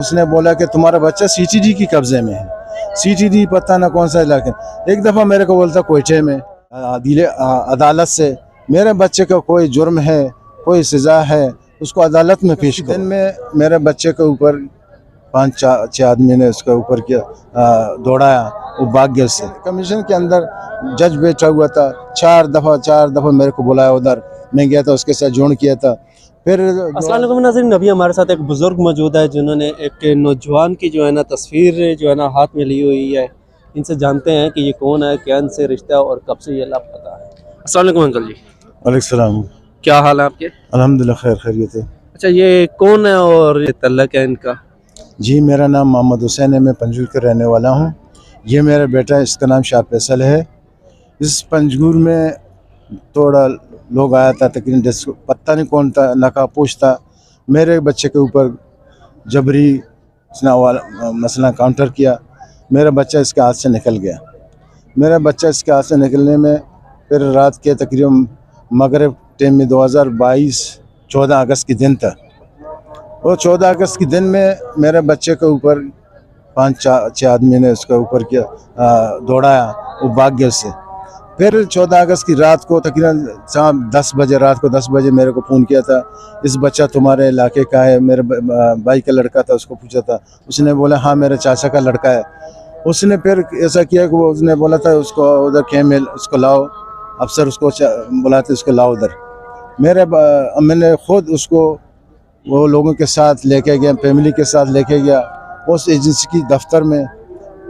उसने बोला कि तुम्हारा बच्चा सीटीडी की कब्जे में है। सीटीडी पता ना कौन सा इलाके। एक दफ़ा मेरे को बोलता कोयटे में अदालत से मेरे बच्चे का कोई जुर्म है, कोई सज़ा है, उसको अदालत में पेश करो। दिन में मेरे बच्चे के ऊपर 5-6 आदमी ने उसके ऊपर किया, दौड़ाया, वो भाग गया उससे। कमीशन के अंदर जज बैठा हुआ था, 4 दफ़ा मेरे को बुलाया उधर। मैं गया था, उसके साथ जोड़ किया था। फिर अस्सलाम वालेकुम नाज़रीन, अभी हमारे साथ एक बुज़ुर्ग मौजूद है जिन्होंने एक नौजवान की जो है ना तस्वीर जो है ना हाथ में ली हुई है। इनसे जानते हैं कि ये कौन है, क्या इनसे रिश्ता है और कब से ये लापता है। अस्सलाम वालेकुम अंकल जी। वालेकुम सलाम। क्या हाल है आपके? अल्हम्दुलिल्लाह खैर खैरियत है। अच्छा, ये कौन है और ये तल्लक है इनका? जी, मेरा नाम मोहम्मद हुसैन है, मैं पंजगुर का रहने वाला हूँ। ये मेरा बेटा, इसका नाम शाह फैसल है। इस पंजगुर में थोड़ा लोग आया था, तकरीबन पता नहीं कौन था, नकाबपोश था। मेरे बच्चे के ऊपर जबरी मसला काउंटर किया। मेरा बच्चा इसके हाथ से निकल गया। मेरा बच्चा इसके हाथ से निकलने में फिर रात के तकरीबन मगरिब टाइम में 2022 14 अगस्त के दिन था। वो 14 अगस्त के दिन में मेरे बच्चे के ऊपर 5-6 आदमी ने उसके ऊपर किया, दौड़ाया, वो भाग गया उससे। फिर 14 अगस्त की रात को तकरीबन शाम 10 बजे, रात को 10 बजे मेरे को फ़ोन किया था, इस बच्चा तुम्हारे इलाके का है। मेरे भाई का लड़का था, उसको पूछा था, उसने बोला हाँ मेरे चाचा का लड़का है। उसने फिर ऐसा किया कि उसने बोला था उसको उधर कैम उसको लाओ, अफसर उसको बुलाते, उसको लाओ उधर। मैंने खुद उसको वो लोगों के साथ लेके गया, फैमिली के साथ लेके गया उस एजेंसी की दफ्तर में।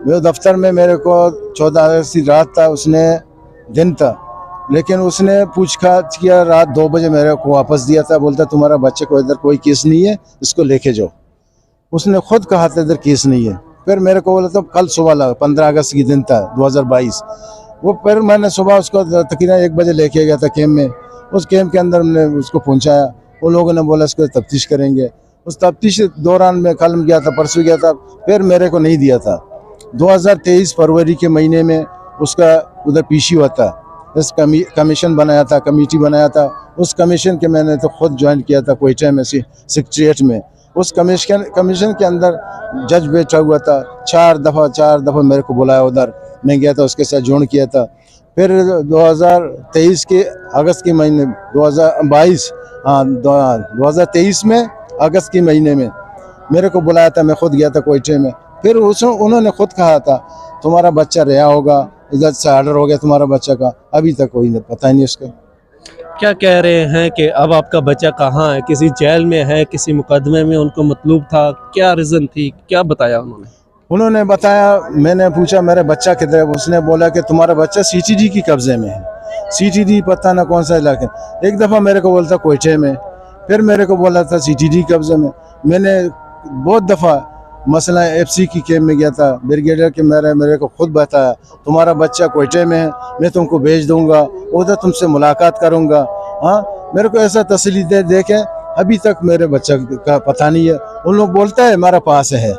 वो दफ्तर में मेरे को 14 अगस्त की रात था, उसने दिन था, लेकिन उसने पूछताछ किया। रात 2 बजे मेरे को वापस दिया था, बोलता तुम्हारा बच्चे को इधर कोई केस नहीं है, इसको लेके जाओ। उसने खुद कहा था इधर केस नहीं है। फिर मेरे को बोला था कल सुबह लगा, 15 अगस्त की दिन था 2022। वो फिर मैंने सुबह उसको तकरीबन 1 बजे लेके गया था कैम्प में। उस कैम्प के अंदर हमने उसको पहुँचाया। वो लोगों ने बोला इसको तफ्तीश करेंगे। उस तफ्तीश दौरान में कल गया था, परसों गया था, फिर मेरे को नहीं दिया था। 2023 फरवरी के महीने में उसका उधर पीसी हुआ था। इस कमीशन बनाया था, कमेटी बनाया था। उस कमीशन के मैंने तो खुद ज्वाइन किया था कोयटा में सेक्रेटरीट में। उस कमीशन के अंदर जज बैठा हुआ था। 4 दफ़ा मेरे को बुलाया उधर। मैं गया था, उसके साथ जोड़ किया था। फिर 2023 के अगस्त के महीने 2023 में अगस्त के महीने में मेरे को बुलाया था। मैं खुद गया था कोयटे में। फिर उन्होंने खुद कहा था तुम्हारा बच्चा रिहा होगा, इधर से ऑर्डर हो गया तुम्हारा बच्चा का। अभी तक कोई पता ही नहीं उसका। क्या कह रहे हैं कि अब आपका बच्चा कहाँ है? किसी जेल में है, किसी मुकदमे में उनको मतलूब था? क्या रीज़न थी, क्या बताया उन्होंने बताया, मैंने पूछा मेरा बच्चा किधर है। उसने बोला कि तुम्हारा बच्चा सीटीडी की कब्जे में है। सीटीडी पता ना कौन सा इलाके। एक दफ़ा मेरे को बोलता कोयटे में, फिर मेरे को बोला था सीटीडी कब्जे में। मैंने बहुत दफ़ा मसला एफसी की कैम्प में गया था, ब्रिगेडियर के मेरे को खुद बताया तुम्हारा बच्चा कोयटे में है, मैं तुमको भेज दूंगा, उधर तुमसे मुलाकात करूंगा। हाँ, मेरे को ऐसा तसल्ली दे के अभी तक मेरे बच्चा का पता नहीं है। उन लोग बोलता है हमारा पास है,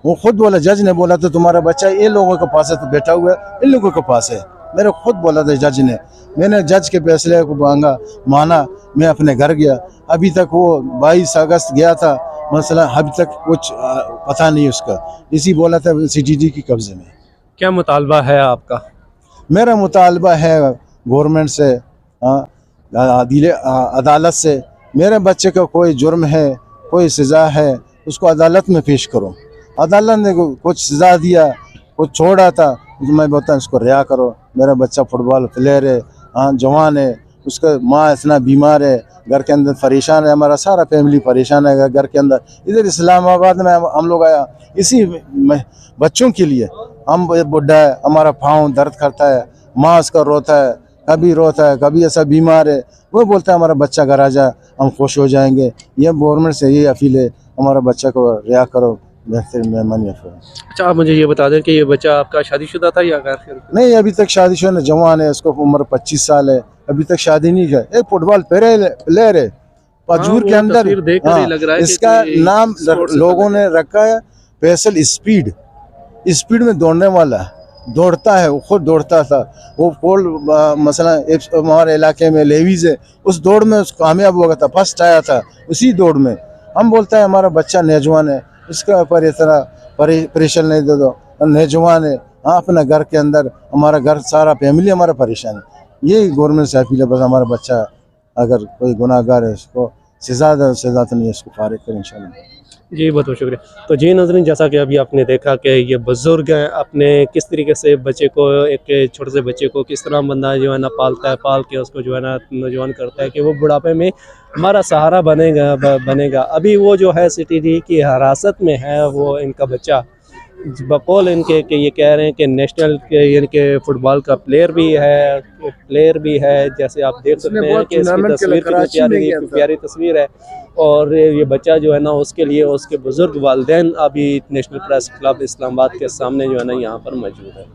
वो खुद बोला, जज ने बोला था तुम्हारा बच्चा ये लोगों के पास है, तो बैठा हुआ है इन लोगों के पास है। मेरे खुद बोला था जज ने। मैंने जज के फैसले को माना, मैं अपने घर गया। अभी तक वो 22 अगस्त गया था, मसला अभी तक कुछ पता नहीं उसका। इसी बोला था सीटीडी की कब्जे में। क्या मुतालबा है आपका? मेरा मुतालबा है गवर्नमेंट से, अदालत से, मेरे बच्चे का कोई जुर्म है, कोई सज़ा है, उसको अदालत में पेश करो। अदालत ने कुछ सज़ा दिया, कुछ छोड़ा था, मैं बोलता इसको रिहा करो। मेरा बच्चा फुटबॉल प्लेयर है, जवान है, उसका माँ इतना बीमार है, घर के अंदर परेशान है, हमारा सारा फैमिली परेशान है घर के अंदर। इधर इस्लामाबाद में हम लोग आया इसी बच्चों के लिए। हम बुढ़ा है, हमारा पाँव दर्द करता है, माँ उसका रोता है, कभी ऐसा बीमार है। वो बोलता है हमारा बच्चा घर आ जाए, हम खुश हो जाएंगे। ये गवर्नमेंट से यही अपील है, हमारा बच्चा को रिहा करो, बेहतर मेहमानी। अच्छा, आप मुझे ये बता दें कि ये बच्चा आपका शादीशुदा था या गैर? नहीं, अभी तक शादीशुदा, जवान है, उसको उम्र 25 साल है, अभी तक शादी नहीं है। एक फुटबॉल प्लेयर है पंजगुर के अंदर। लग रहा है इसका नाम लोगों ने रखा है फैसल स्पीड में दौड़ने वाला। दौड़ता है, वो खुद दौड़ता था। वो मसला हमारे इलाके में लेवीज है, उस दौड़ में कामयाब हो गया था, फर्स्ट आया था उसी दौड़ में। हम बोलता है हमारा बच्चा नौजवान है, इसका पर इतना परेशान नहीं दे दो। नौजवान है, हाँ अपना घर के अंदर, हमारा घर सारा फैमिली हमारा परेशान है। यही गवर्नमेंट से अपील है, बस हमारा बच्चा अगर कोई गुनाहगार है उसको सजा तो नहीं, उसको फारिग करें इंशाल्लाह। जी बहुत बहुत शुक्रिया। तो जी नाज़रीन, जैसा कि अभी आपने देखा कि ये बुज़ुर्ग हैं, अपने किस तरीके से बच्चे को, एक छोटे से बच्चे को किस तरह बंदा जो है ना पालता है, पाल के उसको जो है ना नौजवान करता है कि वो बुढ़ापे में हमारा सहारा बनेगा। अभी वो जो है सिटी की हिरासत में है वो इनका बच्चा, बकौल इनके कि ये कह रहे हैं कि नेशनल के यानी कि फुटबॉल का प्लेयर भी है। जैसे आप देख सकते हैं कि इसकी तस्वीर कितनी प्यारी तस्वीर है। और ये बच्चा जो है ना उसके लिए उसके बुज़ुर्ग वालिदैन अभी नेशनल प्रेस क्लब इस्लामाबाद के सामने जो है ना यहाँ पर मौजूद है।